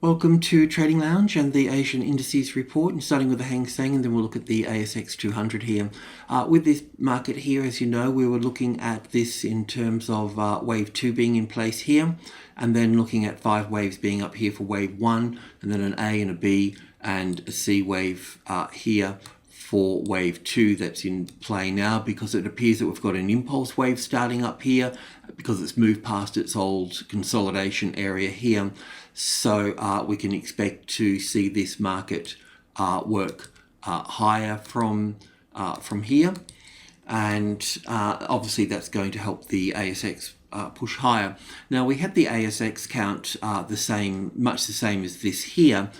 Welcome to Trading Lounge and the Asian Indices report, and starting with the Hang Seng, and then we'll look at the ASX 200 here. With this market here, as you know, we were looking at this in terms of wave 2 being in place here, and then looking at 5 waves being up here for wave 1, and then an A and a B and a C wave here for wave 2 that's in play now, because it appears that we've got an impulse wave starting up here because it's moved past its old consolidation area here. So we can expect to see this market work higher from here, and obviously that's going to help the ASX push higher. Now we had the ASX count much the same as this here,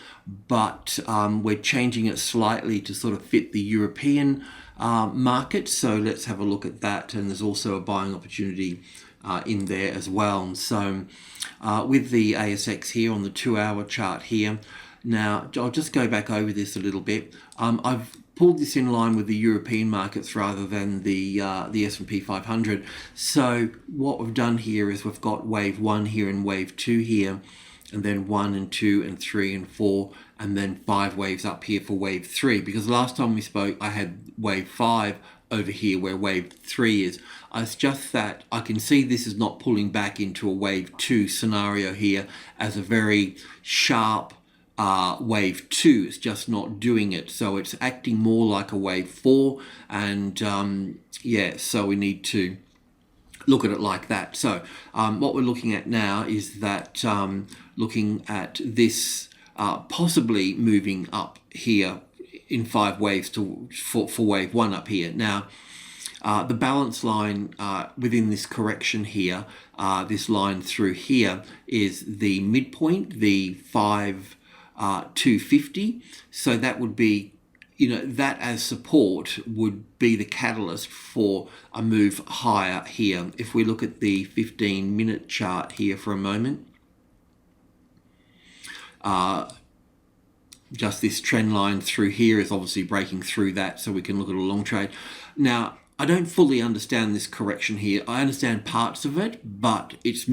but we're changing it slightly to sort of fit the European market. So let's have a look at that, and there's also a buying opportunity in there as well. So with the ASX here on the 2-hour chart here, now I'll just go back over this a little bit. I've pulled this in line with the European markets rather than the S&P 500. So what we've done here is we've got wave 1 here and wave 2 here, and then 1 and 2 and 3 and 4, and then 5 waves up here for wave 3, because last time we spoke I had wave 5 over here where wave 3 is. It's just that I can see this is not pulling back into a wave 2 scenario here as a very sharp wave 2. It's just not doing it, so it's acting more like a wave 4, and so we need to look at it like that. So what we're looking at now is that looking at this possibly moving up here in 5 waves for wave 1 up here. Now the balance line within this correction here, this line through here, is the midpoint, the 5,250. So that would be, that as support would be the catalyst for a move higher here. If we look at the 15-minute chart here for a moment, just this trend line through here is obviously breaking through that, so we can look at a long trade. Now, I don't fully understand this correction here. I understand parts of it, but it's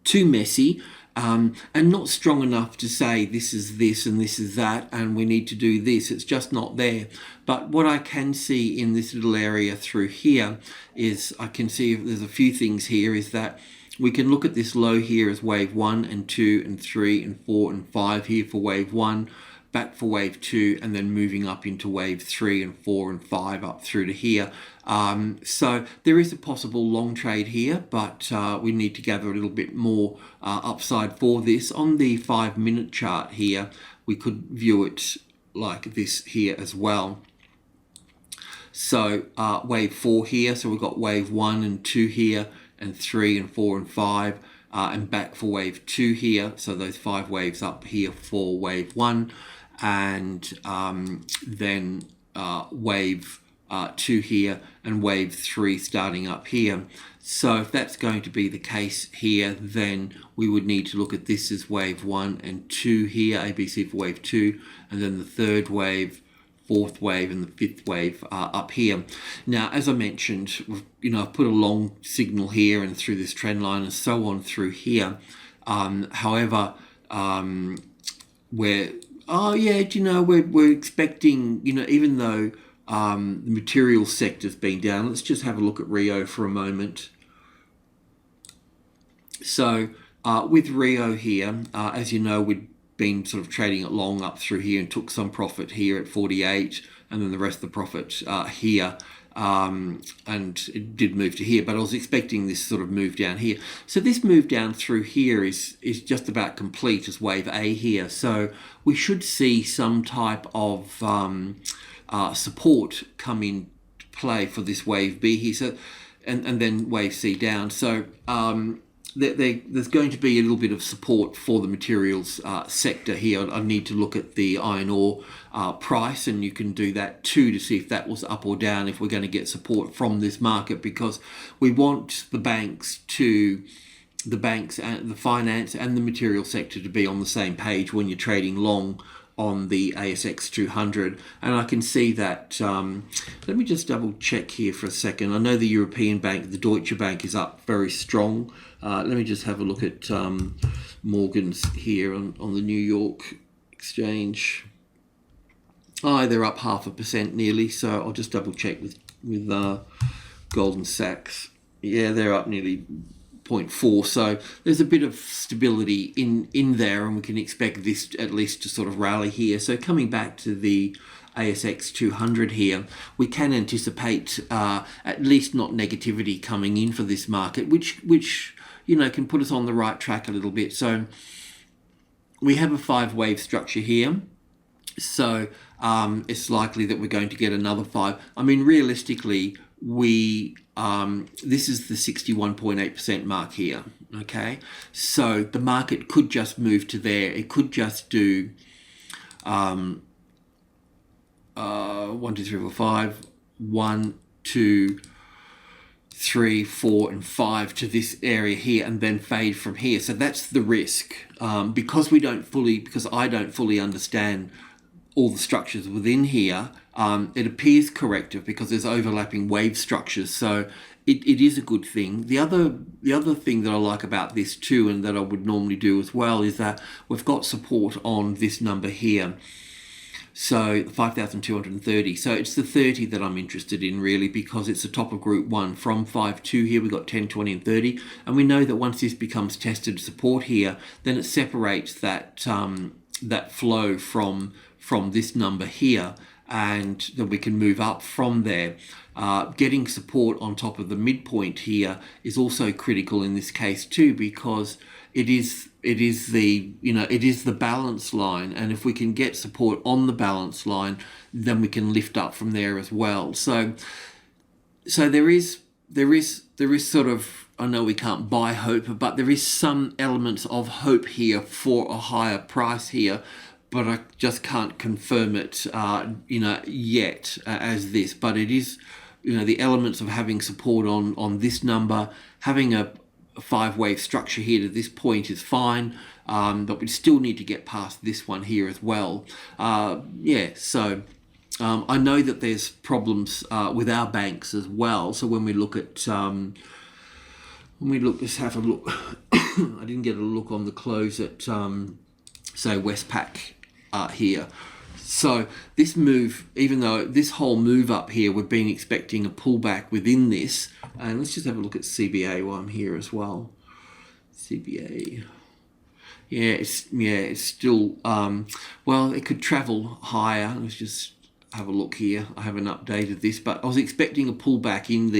too messy and not strong enough to say this is this and this is that and we need to do this. It's just not there. But what I can see in this little area through here is, I can see there's a few things here, is that we can look at this low here as wave 1 and 2 and 3 and 4 and 5 here for wave 1, back for wave 2, and then moving up into wave 3 and 4 and 5 up through to here. So there is a possible long trade here, but we need to gather a little bit more upside for this. On the 5-minute chart here, we could view it like this here as well. So wave 4 here, so we've got wave 1 and 2 here, and 3 and 4 and 5, and back for wave 2 here, so those 5 waves up here for wave 1, and then wave 2 here and wave 3 starting up here. So if that's going to be the case here, then we would need to look at this as wave 1 and 2 here, ABC for wave 2, and then the 3rd wave, 4th wave, and the 5th wave up here. Now, as I mentioned, I've put a long signal here and through this trend line and so on through here. However, we're expecting, even though the material sector's been down. Let's just have a look at Rio for a moment. So with Rio here, as you know, we'd been sort of trading it long up through here and took some profit here at 48, and then the rest of the profit here, and it did move to here, but I was expecting this sort of move down here. So this move down through here is just about complete as wave A here. So we should see some type of support come in play for this wave B here, so and then wave C down. So there's going to be a little bit of support for the materials sector here. I need to look at the iron ore price, and you can do that too to see if that was up or down, if we're going to get support from this market, because we want the banks and the finance and the material sector to be on the same page when you're trading long on the ASX 200, and I can see that. Let me just double check here for a second. I know the European bank, the Deutsche Bank, is up very strong. Let me just have a look at Morgan's here on the New York Exchange. Oh, they're up 0.5% nearly, so I'll just double check with Goldman Sachs. Yeah, they're up nearly 0.4, so there's a bit of stability in there, and we can expect this at least to sort of rally here. So coming back to the ASX 200 here, we can anticipate at least not negativity coming in for this market, which you know can put us on the right track a little bit. So we have a 5-wave structure here. So it's likely that we're going to get another 5. I mean, realistically, this is the 61.8% mark here. Okay, so the market could just move to there. It could just do 1, 2, 3, 4, 5, 1, 2, 3, 4, and 5 to this area here, and then fade from here. So that's the risk, because I don't fully understand all the structures within here. It appears corrective because there's overlapping wave structures, so it is a good thing. The other thing that I like about this too, and that I would normally do as well, is that we've got support on this number here. So 5,230. So it's the 30 that I'm interested in really, because it's the top of group 1 from 5.2 here. We've got 10, 20 and 30. And we know that once this becomes tested support here, then it separates that that flow from this number here, and then we can move up from there. Getting support on top of the midpoint here is also critical in this case too, because it is the balance line, and if we can get support on the balance line, then we can lift up from there as well. So there is sort of, I know we can't buy hope, but there is some elements of hope here for a higher price here, but I just can't confirm it yet as this. But it is, the elements of having support on this number, having a 5-wave structure here to this point is fine, but we still need to get past this one here as well. So I know that there's problems with our banks as well. So when we look at, let's have a look. I didn't get a look on the close at, say, Westpac here. So this move, even though this whole move up here, we've been expecting a pullback within this. And let's just have a look at CBA while I'm here as well. CBA. It's still, well, it could travel higher. Let's just have a look here. I haven't updated this, but I was expecting a pullback in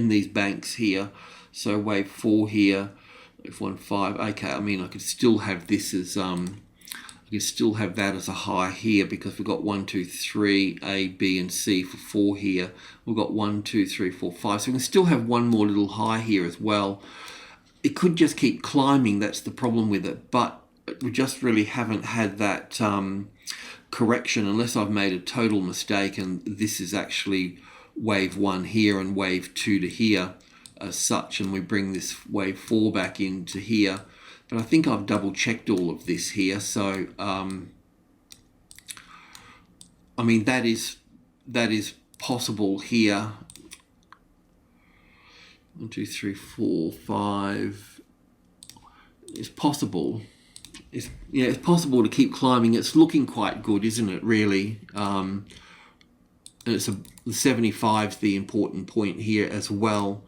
these banks here. So wave 4 here, wave 1, 5. Okay, I mean, I could still have this as, I can still have that as a high here, because we've got 1, 2, 3, A, B, and C for 4 here. We've got 1, 2, 3, 4, 5. So we can still have one more little high here as well. It could just keep climbing. That's the problem with it. But we just really haven't had that correction, unless I've made a total mistake. And this is actually wave 1 here and wave 2 to here as such. And we bring this wave 4 back into here. But I think I've double checked all of this here. So, I mean, that is possible here. 1, 2, 3, 4, 5. It's possible. It's possible to keep climbing. It's looking quite good, isn't it, really? And it's the 75 is the important point here as well,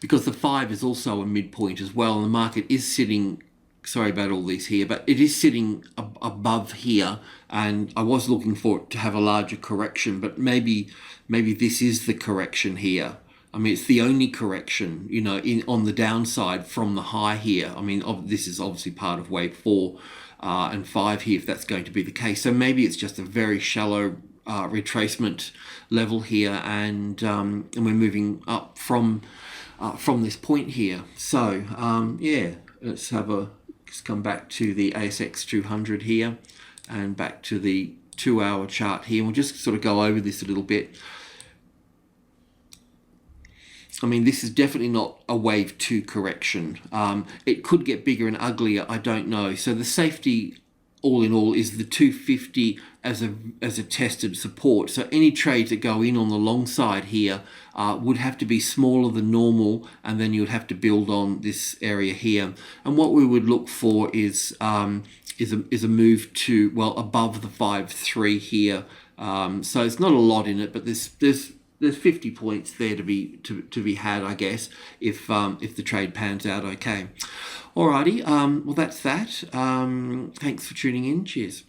because the 5 is also a midpoint as well, and the market is sitting, sorry about all these here, but it is sitting above here, and I was looking for it to have a larger correction, but maybe this is the correction here. I mean, it's the only correction, on the downside from the high here. I mean, this is obviously part of wave 4 and 5 here, if that's going to be the case. So maybe it's just a very shallow retracement level here, and we're moving up from this point here. So let's come back to the ASX 200 here, and back to the 2-hour chart here. We'll just sort of go over this a little bit. I mean, this is definitely not a wave 2 correction. It could get bigger and uglier, I don't know. So the safety all in all is the 250 as a tested support. So any trades that go in on the long side here would have to be smaller than normal, and then you would have to build on this area here. And what we would look for is a move to, well, above the 5.3 here. So it's not a lot in it, but there's 50 points there to be had, I guess, if the trade pans out okay. Alrighty, well that's that. Thanks for tuning in. Cheers.